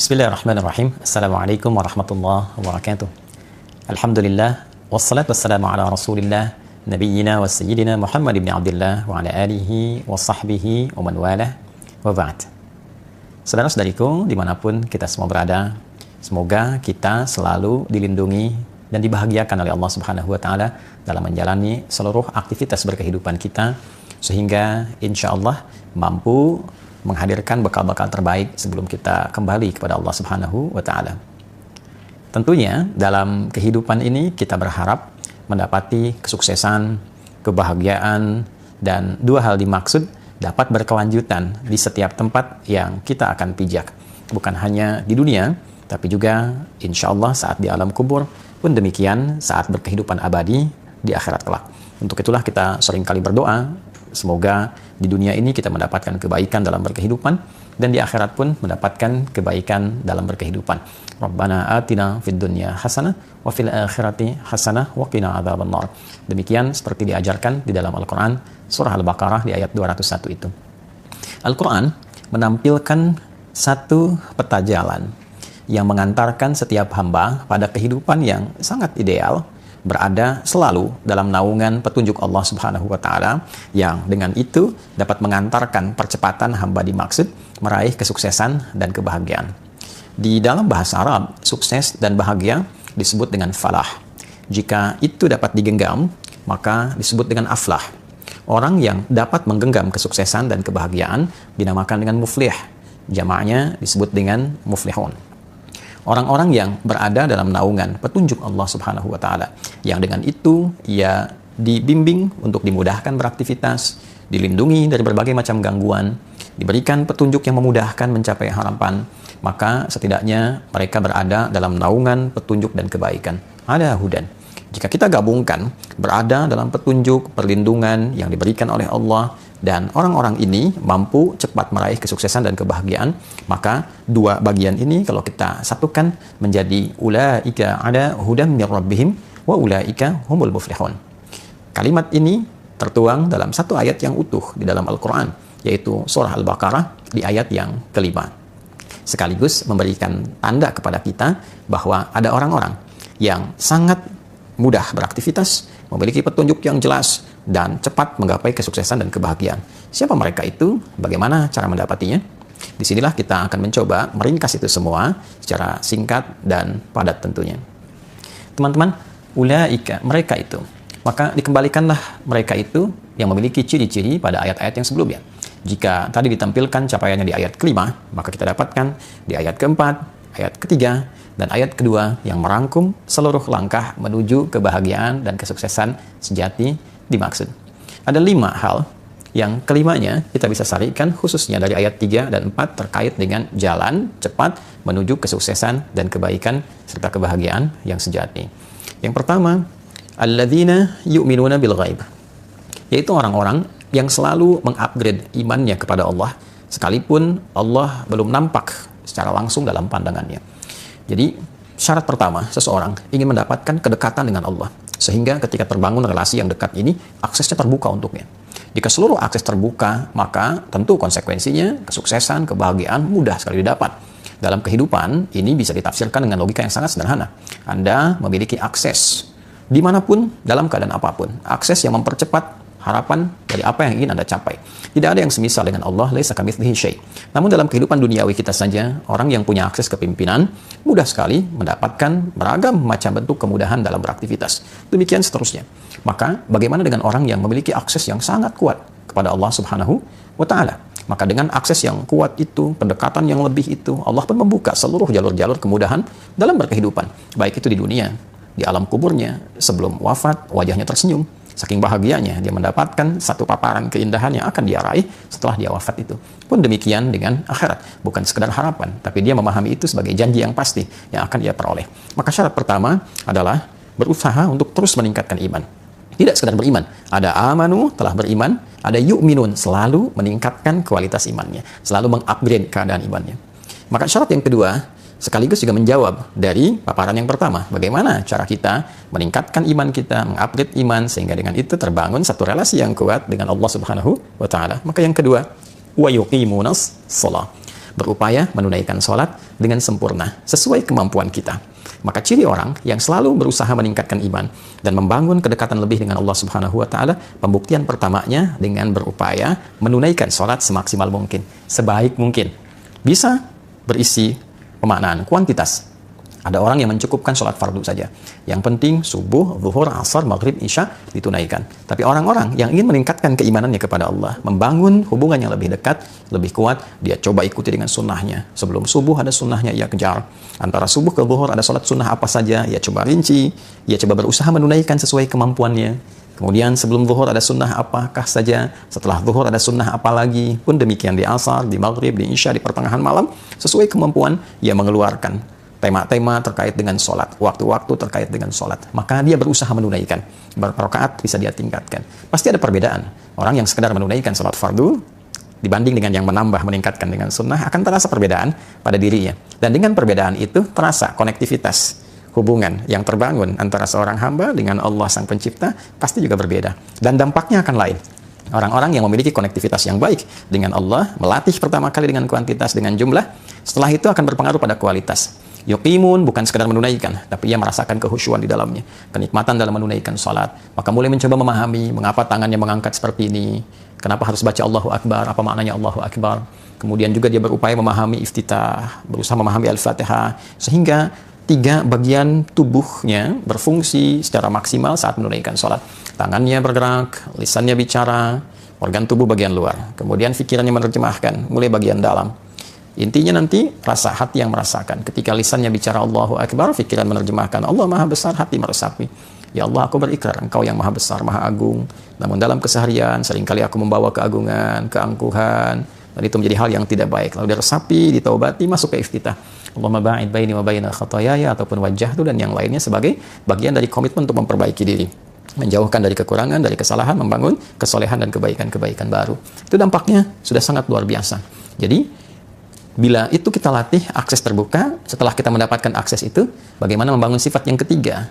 Bismillahirrahmanirrahim. Assalamualaikum warahmatullahi wabarakatuh. Alhamdulillah, wassalatu wassalamu ala rasulillah, nabiyyina wa sayyidina Muhammad ibn Abdullah wa ala alihi wa sahbihi wa man walah wa ba'd. Saudara-saudariku, dimanapun kita semua berada, semoga kita selalu dilindungi dan dibahagiakan oleh Allah Subhanahu wa Ta'ala dalam menjalani seluruh aktivitas berkehidupan kita, sehingga insya Allah mampu menghadirkan bekal-bekal terbaik sebelum kita kembali kepada Allah Subhanahu wa Ta'ala. Tentunya dalam kehidupan ini kita berharap mendapati kesuksesan, kebahagiaan, dan dua hal dimaksud dapat berkelanjutan di setiap tempat yang kita akan pijak. Bukan hanya di dunia, tapi juga insya Allah saat di alam kubur, pun demikian saat berkehidupan abadi di akhirat kelak. Untuk itulah kita seringkali berdoa, semoga di dunia ini kita mendapatkan kebaikan dalam berkehidupan, dan di akhirat pun mendapatkan kebaikan dalam berkehidupan. Rabbana atina fid dunya hasanah wa fil akhirati hasanah wa qina adzabannar. Demikian seperti diajarkan di dalam Al-Quran, surah Al-Baqarah di ayat 201 itu. Al-Quran menampilkan satu peta jalan yang mengantarkan setiap hamba pada kehidupan yang sangat ideal, berada selalu dalam naungan petunjuk Allah Subhanahu wa Ta'ala, yang dengan itu dapat mengantarkan percepatan hamba dimaksud meraih kesuksesan dan kebahagiaan. Di dalam bahasa Arab, sukses dan bahagia disebut dengan falah. Jika itu dapat digenggam, maka disebut dengan aflah. Orang yang dapat menggenggam kesuksesan dan kebahagiaan dinamakan dengan muflih. Jamaknya disebut dengan muflihun. Orang-orang yang berada dalam naungan petunjuk Allah Subhanahu wa Ta'ala, yang dengan itu ia dibimbing untuk dimudahkan beraktivitas, dilindungi dari berbagai macam gangguan, diberikan petunjuk yang memudahkan mencapai harapan, maka setidaknya mereka berada dalam naungan petunjuk dan kebaikan. Ada hudan. Jika kita gabungkan berada dalam petunjuk, perlindungan yang diberikan oleh Allah, dan orang-orang ini mampu cepat meraih kesuksesan dan kebahagiaan, maka dua bagian ini kalau kita satukan menjadi ulaika ada hudam mir rabbihim wa ulaika humul muflihun. Kalimat ini tertuang dalam satu ayat yang utuh di dalam Al-Quran, yaitu surah Al-Baqarah di ayat yang kelima. Sekaligus memberikan tanda kepada kita bahwa ada orang-orang yang sangat mudah beraktivitas, memiliki petunjuk yang jelas, dan cepat menggapai kesuksesan dan kebahagiaan. Siapa mereka itu? Bagaimana cara mendapatinya? Disinilah kita akan mencoba meringkas itu semua secara singkat dan padat tentunya. Teman-teman, ulaika, mereka itu. Maka dikembalikanlah mereka itu yang memiliki ciri-ciri pada ayat-ayat yang sebelumnya. Jika tadi ditampilkan capaiannya di ayat kelima, maka kita dapatkan di ayat keempat, ayat ketiga, dan ayat kedua yang merangkum seluruh langkah menuju kebahagiaan dan kesuksesan sejati dimaksud. Ada 5 hal yang kelimanya kita bisa sarikan khususnya dari ayat 3 dan 4 terkait dengan jalan cepat menuju kesuksesan dan kebaikan serta kebahagiaan yang sejati. Yang pertama, alladzina yu'minuna bil ghaib, yaitu orang-orang yang selalu mengupgrade imannya kepada Allah sekalipun Allah belum nampak secara langsung dalam pandangannya. Jadi, syarat pertama, seseorang ingin mendapatkan kedekatan dengan Allah, sehingga ketika terbangun relasi yang dekat ini, aksesnya terbuka untuknya. Jika seluruh akses terbuka, maka tentu konsekuensinya kesuksesan, kebahagiaan mudah sekali didapat. Dalam kehidupan, ini bisa ditafsirkan dengan logika yang sangat sederhana. Anda memiliki akses dimanapun, dalam keadaan apapun. Akses yang mempercepat harapan dari apa yang ingin Anda capai. Tidak ada yang semisal dengan Allah, laisa kamitslihi syai'. Namun dalam kehidupan duniawi kita saja, orang yang punya akses kepemimpinan mudah sekali mendapatkan beragam macam bentuk kemudahan dalam beraktivitas. Demikian seterusnya. Maka bagaimana dengan orang yang memiliki akses yang sangat kuat kepada Allah Subhanahu wa Ta'ala? Maka dengan akses yang kuat itu, pendekatan yang lebih itu, Allah pun membuka seluruh jalur-jalur kemudahan dalam berkehidupan. Baik itu di dunia, di alam kuburnya, sebelum wafat, wajahnya tersenyum. Saking bahagianya dia mendapatkan satu paparan keindahan yang akan dia raih setelah dia wafat itu. Pun demikian dengan akhirat. Bukan sekedar harapan, tapi dia memahami itu sebagai janji yang pasti yang akan dia peroleh. Maka syarat pertama adalah berusaha untuk terus meningkatkan iman. Tidak sekedar beriman. Ada amanu, telah beriman. Ada yu'minun, selalu meningkatkan kualitas imannya. Selalu mengupgrade keadaan imannya. Maka syarat yang kedua, sekaligus juga menjawab dari paparan yang pertama. Bagaimana cara kita meningkatkan iman kita, mengupgrade iman, sehingga dengan itu terbangun satu relasi yang kuat dengan Allah Subhanahu wa Ta'ala. Maka yang kedua, wa yuqimunas shalah. berupaya menunaikan sholat dengan sempurna, sesuai kemampuan kita. Maka ciri orang yang selalu berusaha meningkatkan iman dan membangun kedekatan lebih dengan Allah Subhanahu wa Ta'ala, pembuktian pertamanya dengan berupaya menunaikan sholat semaksimal mungkin, sebaik mungkin. Bisa berisi pemaknaan kuantitas. Ada orang yang mencukupkan sholat fardu saja. Yang penting subuh, zuhur, asar, maghrib, isya ditunaikan. Tapi orang-orang yang ingin meningkatkan keimanannya kepada Allah, membangun hubungan yang lebih dekat, lebih kuat, dia coba ikuti dengan sunnahnya. Sebelum subuh ada sunnahnya, ia kejar. Antara subuh ke zuhur ada sholat sunnah apa saja, ia coba rinci. Ia coba berusaha menunaikan sesuai kemampuannya. Kemudian sebelum zuhur ada sunnah apakah saja, setelah zuhur ada sunnah apa lagi, pun demikian di asar, di maghrib, di isya, di pertengahan malam, sesuai kemampuan ia mengeluarkan tema-tema terkait dengan sholat, waktu-waktu terkait dengan sholat. Maka dia berusaha menunaikan. Berapa rakaat bisa dia tingkatkan. Pasti ada perbedaan. Orang yang sekedar menunaikan sholat fardu, dibanding dengan yang menambah, meningkatkan dengan sunnah, akan terasa perbedaan pada dirinya. Dan dengan perbedaan itu, terasa konektivitas, hubungan yang terbangun antara seorang hamba dengan Allah Sang Pencipta, pasti juga berbeda. Dan dampaknya akan lain. Orang-orang yang memiliki konektivitas yang baik dengan Allah, melatih pertama kali dengan kuantitas, dengan jumlah, setelah itu akan berpengaruh pada kualitas. Yuqimun bukan sekadar menunaikan, tapi ia merasakan kehusyuan di dalamnya, kenikmatan dalam menunaikan salat. Maka mulai mencoba memahami mengapa tangannya mengangkat seperti ini, kenapa harus baca Allahu Akbar, apa maknanya Allahu Akbar. Kemudian juga dia berupaya memahami iftitah, berusaha memahami Al-Fatihah, sehingga 3 bagian tubuhnya berfungsi secara maksimal saat menunaikan salat. Tangannya bergerak, lisannya bicara, organ tubuh bagian luar. Kemudian pikirannya menerjemahkan, mulai bagian dalam. Intinya nanti rasa hati yang merasakan. Ketika lisannya bicara Allahu Akbar, pikiran menerjemahkan Allah Maha Besar, hati meresapi. Ya Allah, aku berikrar Engkau yang Maha Besar, Maha Agung. Namun dalam keseharian seringkali aku membawa keagungan, keangkuhan, dan itu menjadi hal yang tidak baik. Lalu diresapi, ditaubati, masuk ke iftitah. Allahumma ba'id baini wa baina khataayaya ataupun wajhatu dan yang lainnya sebagai bagian dari komitmen untuk memperbaiki diri. Menjauhkan dari kekurangan, dari kesalahan, membangun kesolehan dan kebaikan-kebaikan baru. Itu dampaknya sudah sangat luar biasa. Jadi bila itu kita latih, akses terbuka, setelah kita mendapatkan akses itu, bagaimana membangun sifat yang ketiga?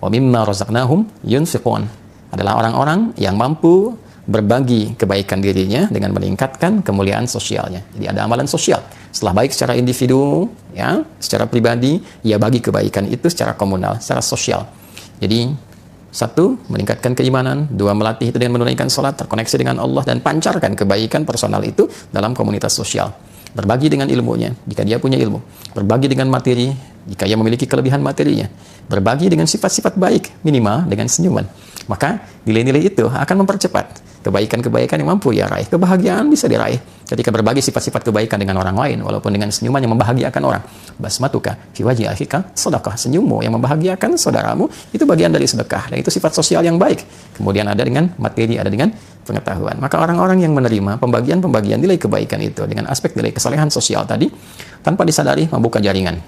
Wa mimma razaqnahum yunfiqun. Adalah orang-orang yang mampu berbagi kebaikan dirinya dengan meningkatkan kemuliaan sosialnya. Jadi ada amalan sosial. Setelah baik secara individu, ya, secara pribadi, ia bagi kebaikan itu secara komunal, secara sosial. Jadi 1, meningkatkan keimanan. 2, melatih itu dengan menunaikan sholat, terkoneksi dengan Allah, dan pancarkan kebaikan personal itu dalam komunitas sosial. Berbagi dengan ilmunya, jika dia punya ilmu. Berbagi dengan materi, jika ia memiliki kelebihan materinya. Berbagi dengan sifat-sifat baik, minimal dengan senyuman. Maka nilai-nilai itu akan mempercepat kebaikan-kebaikan yang mampu ia raih. Kebahagiaan bisa diraih ketika berbagi sifat-sifat kebaikan dengan orang lain, walaupun dengan senyuman yang membahagiakan orang. Basmatuka fi wajhi akhika sedekah. Senyummu yang membahagiakan saudaramu, itu bagian dari sedekah. Dan itu sifat sosial yang baik. Kemudian ada dengan materi, ada dengan pengetahuan. Maka orang-orang yang menerima pembagian-pembagian nilai kebaikan itu dengan aspek nilai kesalehan sosial tadi, tanpa disadari membuka jaringan,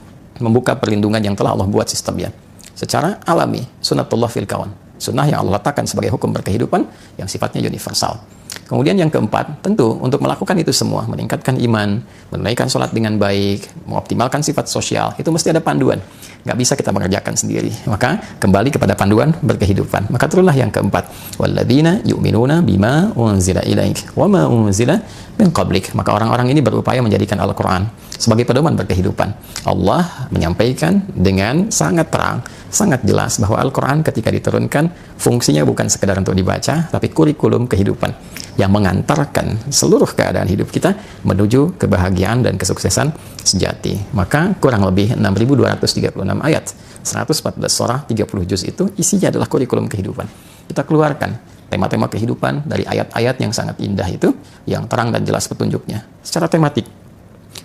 membuka perlindungan yang telah Allah buat sistemnya secara alami, sunnatullah fil kaun, sunnah yang Allah letakkan sebagai hukum berkehidupan yang sifatnya universal. Kemudian yang keempat, tentu untuk melakukan itu semua, meningkatkan iman, menunaikan sholat dengan baik, mengoptimalkan sifat sosial, itu mesti ada panduan. Nggak bisa kita mengerjakan sendiri. Maka kembali kepada panduan berkehidupan. Maka turunlah yang keempat. Walladzina yu'minuna bima unzila ilaik wa ma unzila min qablik. Maka orang-orang ini berupaya menjadikan Al-Quran sebagai pedoman berkehidupan. Allah menyampaikan dengan sangat terang, sangat jelas bahwa Al-Quran ketika diturunkan fungsinya bukan sekedar untuk dibaca, tapi kurikulum kehidupan yang mengantarkan seluruh keadaan hidup kita menuju kebahagiaan dan kesuksesan sejati. Maka kurang lebih 6.236 ayat, 114 surah, 30 juz itu isinya adalah kurikulum kehidupan. Kita keluarkan tema-tema kehidupan dari ayat-ayat yang sangat indah itu, yang terang dan jelas petunjuknya secara tematik.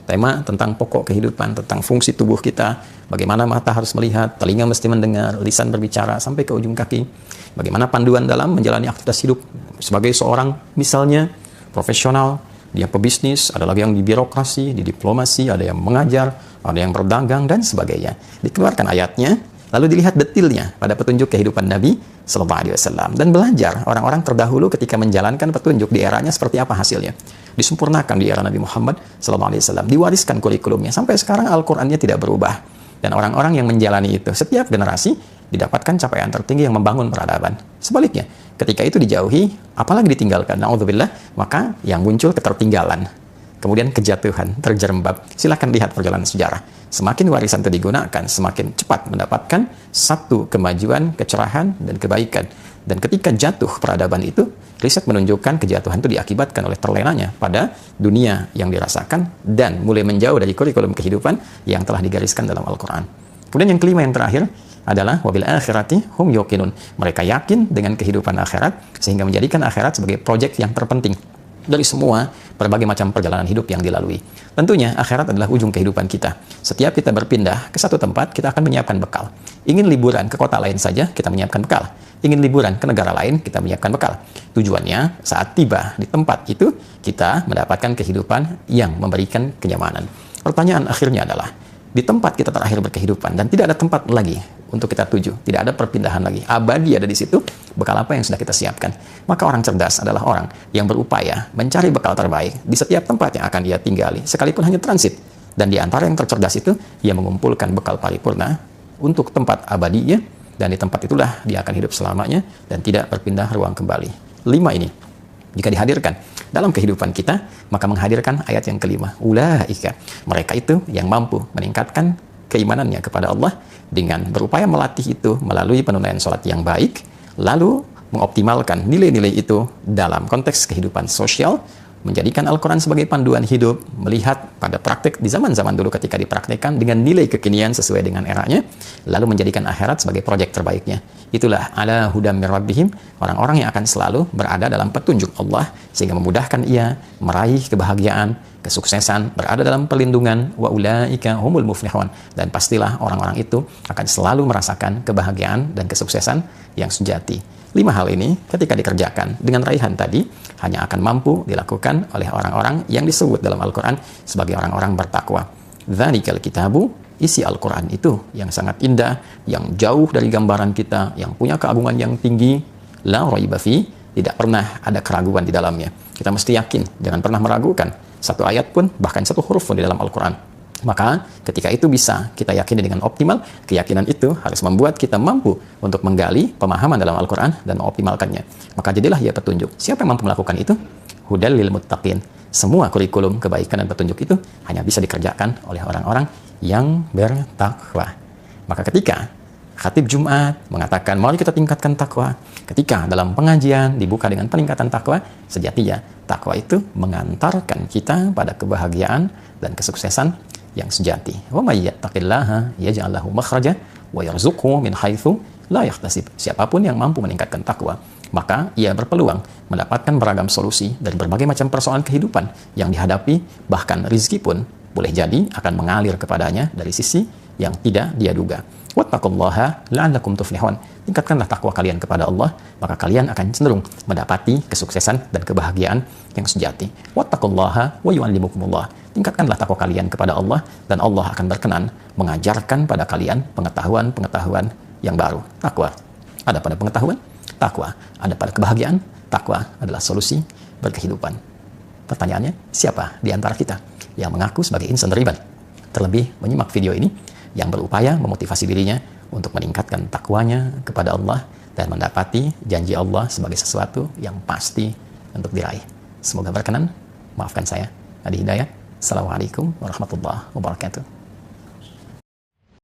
Tema tentang pokok kehidupan, tentang fungsi tubuh kita, bagaimana mata harus melihat, telinga mesti mendengar, lisan berbicara sampai ke ujung kaki, bagaimana panduan dalam menjalani aktivitas hidup sebagai seorang misalnya profesional, dia pebisnis, ada lagi yang di birokrasi, di diplomasi, ada yang mengajar, ada yang berdagang dan sebagainya. Dikeluarkan ayatnya, lalu dilihat detailnya pada petunjuk kehidupan Nabi Sallallahu Alaihi Wasallam dan belajar orang-orang terdahulu ketika menjalankan petunjuk di eranya seperti apa hasilnya. Disempurnakan di era Nabi Muhammad Sallallahu Alaihi Wasallam, diwariskan kurikulumnya sampai sekarang Al-Qur'annya tidak berubah. Dan orang-orang yang menjalani itu setiap generasi didapatkan capaian tertinggi yang membangun peradaban. Sebaliknya, ketika itu dijauhi, apalagi ditinggalkan, na'udzubillah, maka yang muncul ketertinggalan, kemudian kejatuhan, terjerembab. Silakan lihat perjalanan sejarah. Semakin warisan itu digunakan, semakin cepat mendapatkan satu kemajuan, kecerahan, dan kebaikan. Dan ketika jatuh peradaban itu, riset menunjukkan kejatuhan itu diakibatkan oleh terlenanya pada dunia yang dirasakan dan mulai menjauh dari kurikulum kehidupan yang telah digariskan dalam Al-Quran. Kemudian yang kelima, yang terakhir adalah wabil akhirati hum yuqinun. Mereka yakin dengan kehidupan akhirat sehingga menjadikan akhirat sebagai proyek yang terpenting dari semua berbagai macam perjalanan hidup yang dilalui. Tentunya akhirat adalah ujung kehidupan kita. Setiap kita berpindah ke satu tempat, kita akan menyiapkan bekal. Ingin liburan ke kota lain saja, kita menyiapkan bekal. Ingin liburan ke negara lain, kita menyiapkan bekal. Tujuannya, saat tiba di tempat itu, kita mendapatkan kehidupan yang memberikan kenyamanan. Pertanyaan akhirnya adalah, di tempat kita terakhir berkehidupan dan tidak ada tempat lagi untuk kita tuju, tidak ada perpindahan lagi, abadi ada di situ, bekal apa yang sudah kita siapkan? Maka orang cerdas adalah orang yang berupaya mencari bekal terbaik di setiap tempat yang akan dia tinggali, sekalipun hanya transit. Dan di antara yang tercerdas itu, ia mengumpulkan bekal paripurna untuk tempat abadinya, dan di tempat itulah dia akan hidup selamanya dan tidak berpindah ruang kembali. 5 ini jika dihadirkan dalam kehidupan kita, maka menghadirkan ayat yang kelima, ulaika, mereka itu yang mampu meningkatkan keimanannya kepada Allah dengan berupaya melatih itu melalui penunaian sholat yang baik, lalu mengoptimalkan nilai-nilai itu dalam konteks kehidupan sosial, menjadikan Al-Quran sebagai panduan hidup, melihat pada praktek di zaman-zaman dulu ketika dipraktekkan dengan nilai kekinian sesuai dengan eranya, lalu menjadikan akhirat sebagai proyek terbaiknya. Itulah ala hudam mir rabbihim, orang-orang yang akan selalu berada dalam petunjuk Allah sehingga memudahkan ia meraih kebahagiaan, kesuksesan, berada dalam perlindungan, wa ulaika humul muflihun, dan pastilah orang-orang itu akan selalu merasakan kebahagiaan dan kesuksesan yang sejati. 5 hal ini ketika dikerjakan dengan raihan tadi hanya akan mampu dilakukan oleh orang-orang yang disebut dalam Al-Quran sebagai orang-orang bertakwa. Dzalikal kitabu, isi Al-Quran itu yang sangat indah, yang jauh dari gambaran kita, yang punya keagungan yang tinggi, la raiba fi, tidak pernah ada keraguan di dalamnya. Kita mesti yakin, jangan pernah meragukan satu ayat pun, bahkan satu huruf pun di dalam Al-Quran. Maka ketika itu bisa kita yakini dengan optimal, keyakinan itu harus membuat kita mampu untuk menggali pemahaman dalam Al-Quran dan mengoptimalkannya. Maka jadilah ia petunjuk. Siapa yang mampu melakukan itu? Hudal lil muttaqin. Semua kurikulum kebaikan dan petunjuk itu hanya bisa dikerjakan oleh orang-orang yang bertakwa. Maka ketika khatib Jumat mengatakan mari kita tingkatkan takwa, ketika dalam pengajian dibuka dengan peningkatan takwa, sejatinya takwa itu mengantarkan kita pada kebahagiaan dan kesuksesan yang sejati. Wa may yattaqillaha yaj'al lahu makhraja wa yarzuqhu min haitsu la yahtasib. Siapapun yang mampu meningkatkan takwa, maka ia berpeluang mendapatkan beragam solusi dari berbagai macam persoalan kehidupan yang dihadapi, bahkan rezeki pun boleh jadi akan mengalir kepadanya dari sisi yang tidak dia duga. Wattaqullaha la'allakum tuflihun. Tingkatkanlah takwa kalian kepada Allah, maka kalian akan cenderung mendapati kesuksesan dan kebahagiaan yang sejati. Wattaqullaha wa yu'allimukumullah. Tingkatkanlah takwa kalian kepada Allah, dan Allah akan berkenan mengajarkan pada kalian pengetahuan-pengetahuan yang baru. Takwa ada pada pengetahuan, takwa ada pada kebahagiaan, takwa adalah solusi berkehidupan. Pertanyaannya, siapa di antara kita yang mengaku sebagai insan riban? Terlebih menyimak video ini yang berupaya memotivasi dirinya untuk meningkatkan takwanya kepada Allah dan mendapati janji Allah sebagai sesuatu yang pasti untuk diraih. Semoga berkenan. Maafkan saya, Adi Hidayat. Assalamualaikum warahmatullahi wabarakatuh.